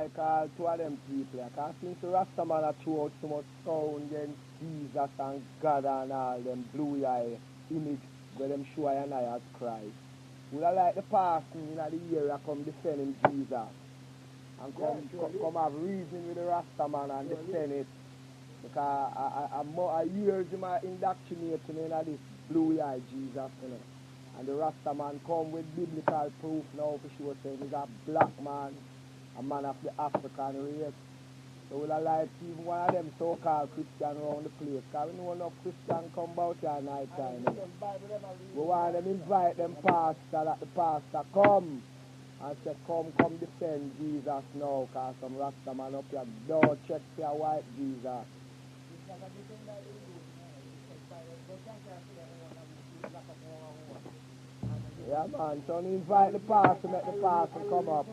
like all two of them people. Because since the Rastaman are throw out so much sound against Jesus and God and all them blue eye image where them show I and I as Christ. Would I like the person in the area come defending Jesus and come have reason with the Rastaman and defend it? Because I years him indoctrinating in this blue eye Jesus, you know. And the Rastaman come with biblical proof now for sure saying he's a black man, a man of the African race. So we'll like even one of them so-called Christian around the place. Because we know enough Christian come about here at night time. You know. We want them invite them pastor, that the pastor come and say come defend Jesus now. Because some Rastaman up here don't check for your white Jesus. Yeah, man, so invite the pastor, make the pastor come up.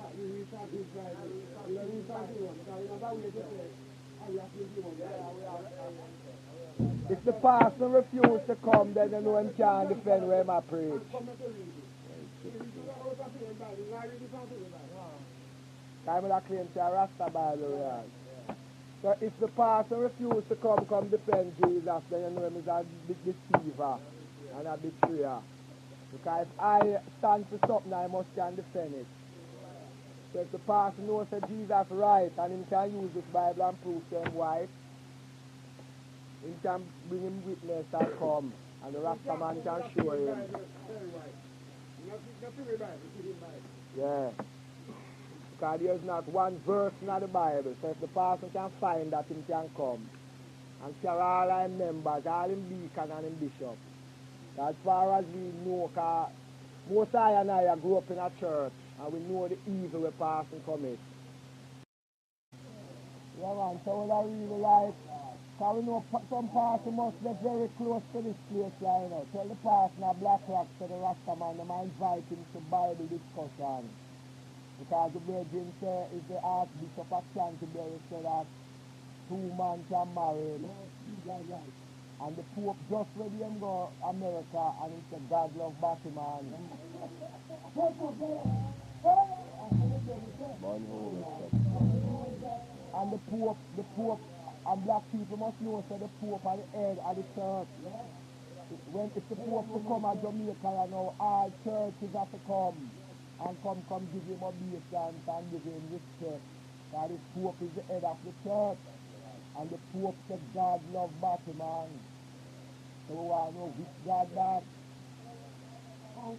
If the pastor refuses to come, then you know him can't defend where him preach. Time of that claim to a Rasta Bible, yeah. So if the pastor refuses to come defend Jesus, then you know him is a big deceiver and a betrayer. Because if I stand for something, I must can defend it. So if the pastor knows that Jesus right and he can use this Bible and prove to him white, he can bring him witness and come, and the Rasta man can show him. Yeah. Because there is not one verse in the Bible. So if the pastor can find that, he can come. And carry all his members, all his deacon and his bishop. As far as we know, because most I and I grew up in a church, and we know the evil we pass and commit. Yeah, man, so what I really like, because we know some pastor must be very close to this place, like, you know. Tell the pastor at Blackrock to the Rastaman, they might invite him to Bible discussion. Because the virgin say, if the Archbishop of Canterbury said that 2 men can marry, and the Pope just ready him go America, and he said, God love Batman. And the Pope, and black people must know that the Pope are the head of the church. If the Pope to come at Jamaica, you know, all churches have to come and come give him obeisance and give him respect. Because the Pope is the head of the church. And the Pope said God love Batman. So we want to know which God that. And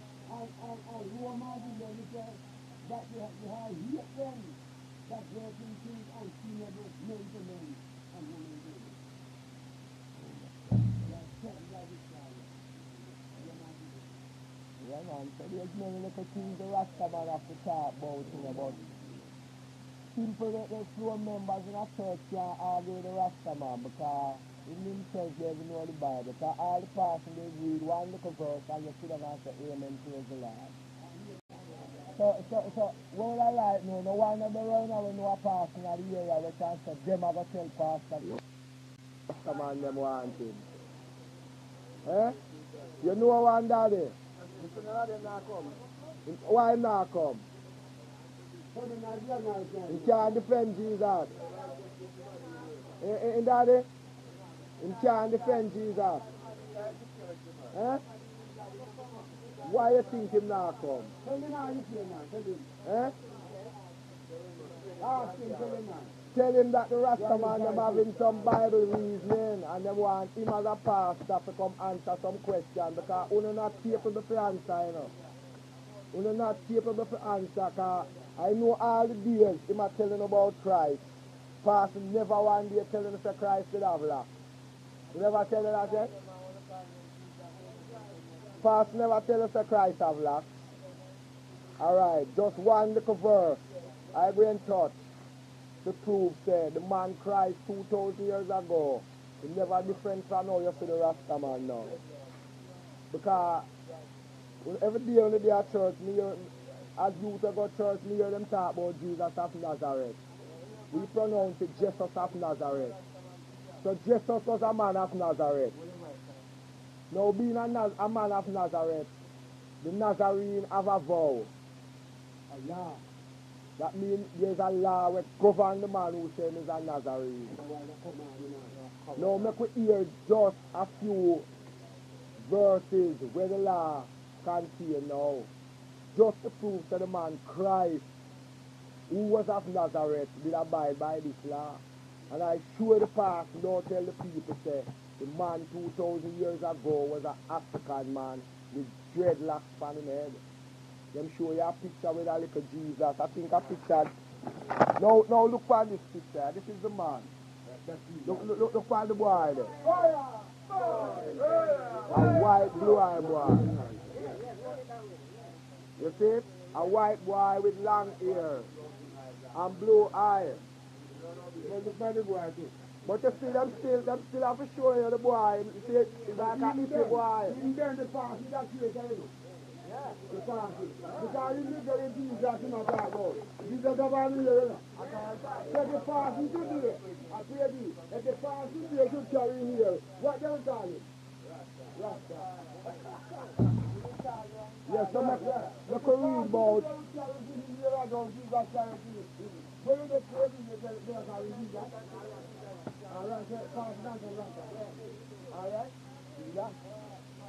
Roman is that you have hate them. That working things and see never men to men and women to men. Yeah, man, so there's many little things the Rastaman have to talk about. Simple that the floor members in a church can't argue with the Rastaman because in themselves they don't know the Bible. Because all the pastors they read one little verse and you sit down and say amen, praise the Lord. So what I like now, no one of the run away no a pastor in the area we can say them have a tell pastor Rastaman them want him. Eh? You know one daddy? Why not come? He can't defend Jesus. Eh, daddy? He can't defend Jesus. Eh? Why you think him not come? Eh? Tell him that the Rastaman them having some Bible reasoning and they want him as a pastor to come answer some question because you're not capable to answer, you know. You're not capable to answer because I know all the days him are telling about Christ. Pastor never one day telling us that Christ did have locks. You never tell you that yet? Pastor never tell us that Christ have locks. Alright, just one little verse. I go in touch to prove that the man Christ 2,000 years ago is never different from now you see the Rastaman now. Because every day when they are at church, as youth go to church, me hear them talk about Jesus of Nazareth. We pronounce it Jesus of Nazareth. So Jesus was a man of Nazareth. Now being a man of Nazareth, the Nazarene have a vow. Allah. That means there's a law which governs the man who says he's a Nazarene. Now make we hear just a few verses where the law contains now. Just to prove to the man Christ, who was of Nazareth, did abide by this law. And I show the past, don't tell the people, say, the man 2,000 years ago was an African man with dreadlocks on his head. Them show you a picture with a little Jesus. I think a picture. Now look for this picture. This is the man. Look for the boy there. A white, blue-eyed boy. You see it? A white boy with long hair and blue eyes. But you see them still have to show you the boy. You see it? It's like a little boy. Because you need to get Jesus in a talk about. Jesus about here. So the fast you do it. I pray thee. If the fast you do, should carry in here. What they call it? Rasta. Yes, so make read about.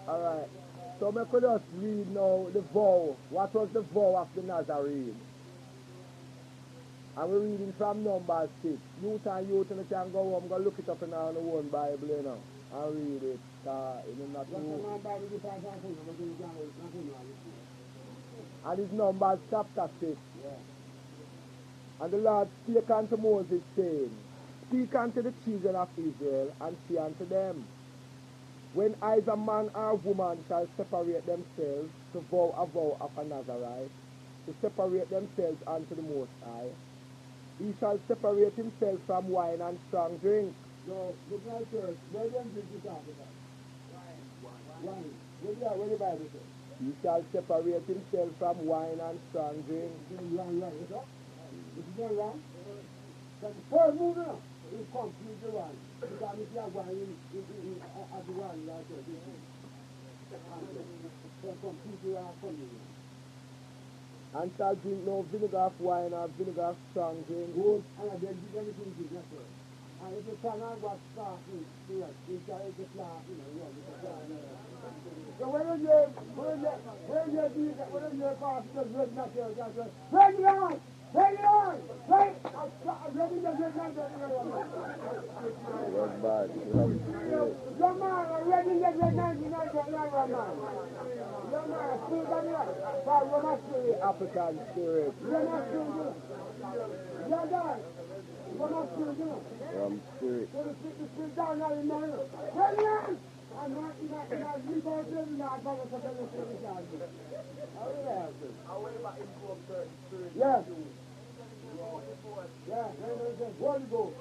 Alright. So we could just read now the vow. What was the vow of the Nazarene? And we're reading from Numbers 6. Youth and you can go home, go look it up in our own Bible, you know, and read it. It's not too... And it's Numbers chapter 6. Yeah. And the Lord spake unto Moses, saying, Speak unto the children of Israel, and say unto them, When either man or woman shall separate themselves to vow a vow of a Nazarite, to separate themselves unto the Most High, he shall separate himself from wine and strong drink. No, look at church. Where do you talk about? Wine. Where the Bible says? He shall separate himself from wine and strong drink. Right. This is not wrong. That's the first move now. It's completely wrong. Because if you have wine at the wine, like this. It's completely wrong for you. And shall drink no vinegar of wine or vinegar of strong drink. Good. And then do anything to that way. And if you cannot watch starting, you shall eat the flour, you know, so when you pass the red natural, bring it on! Bring it on! Bring it on! Your man, already get red African spirit. From spirit. Yes. Holy Ghost.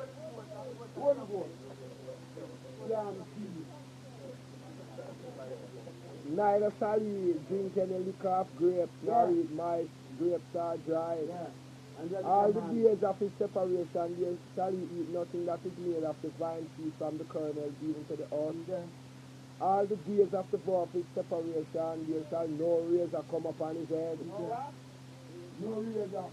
Neither shall ye drink any liquor of grapes, nor eat mice, grapes are dried. All the days of his separation, there shall he eat nothing that is made of the vine tree from the kernel even to the earth. All the days of the vow of his separation, there shall no razor come upon his head. No razor.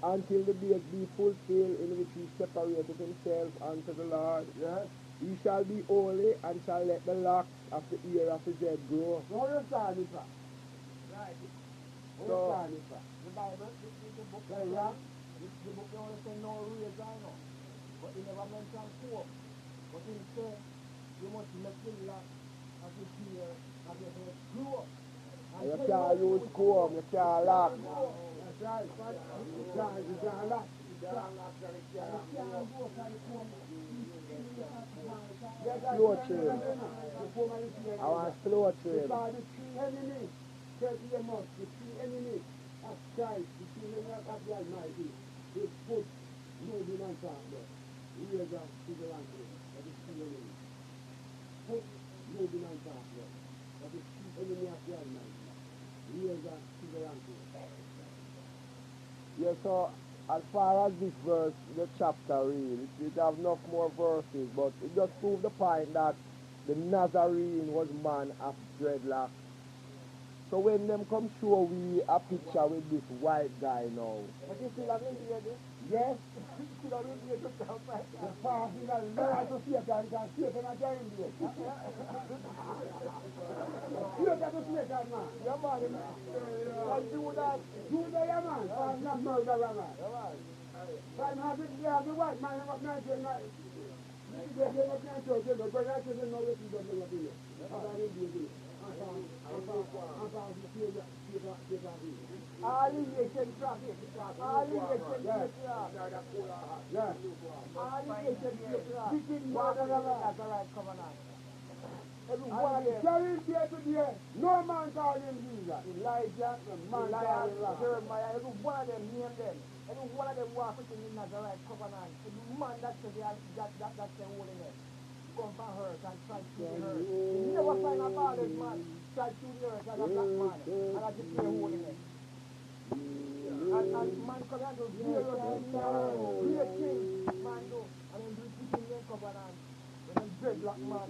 Until the days be fulfilled in which he separated himself unto the Lord. Yes. He shall be holy and shall let the locks of the ear of his head grow. Right. So, the Bible, the book, the book only say no razor, I know. But he never mentioned soap. But he said, you must make the locks of his ear of your head grow. You can't use comb, you can't lock. That's right. You can't lock. Slow train. I want slow train. Because the three enemies, the three enemies of Christ, the three enemies of the Almighty, they put moving on top there. We are just to the land of the three enemies. Put moving on top there. Of the three enemies of the Almighty. We are just to the land. Yeah, so as far as this verse, the chapter reads, it have enough more verses, but it just proves the point that the Nazarene was man of dreadlocks. So when them come show we a picture with this white guy now. But you still have India, Yes. still have India to come back. The past is a lie to Satan, because Satan is a India. You don't have to Satan, man. Yeah, man. Like do that. Do the yeah, man. For not murder, man. Yeah, man. But now the white man have not done that. They have not done that, but I don't know what you don't know what you do. All Asian traffic. All Asian traffic. Yeah. All Asian traffic. Wicked What murder, are man. the right covenant? Everyone And there. carrying here today, no man call him Jesus. Elijah, Man Elias, call him Jeremiah, every one of them, name them. Every one of them walk with him in Nazareth covenant. Every man that says that's the holiness. Come from earth and try to the earth. You never find a ballad man try to the earth as a black man and I declare holiness. And man come and do various things, great things, man do. And then do put in their covenant. And then dreadlock man.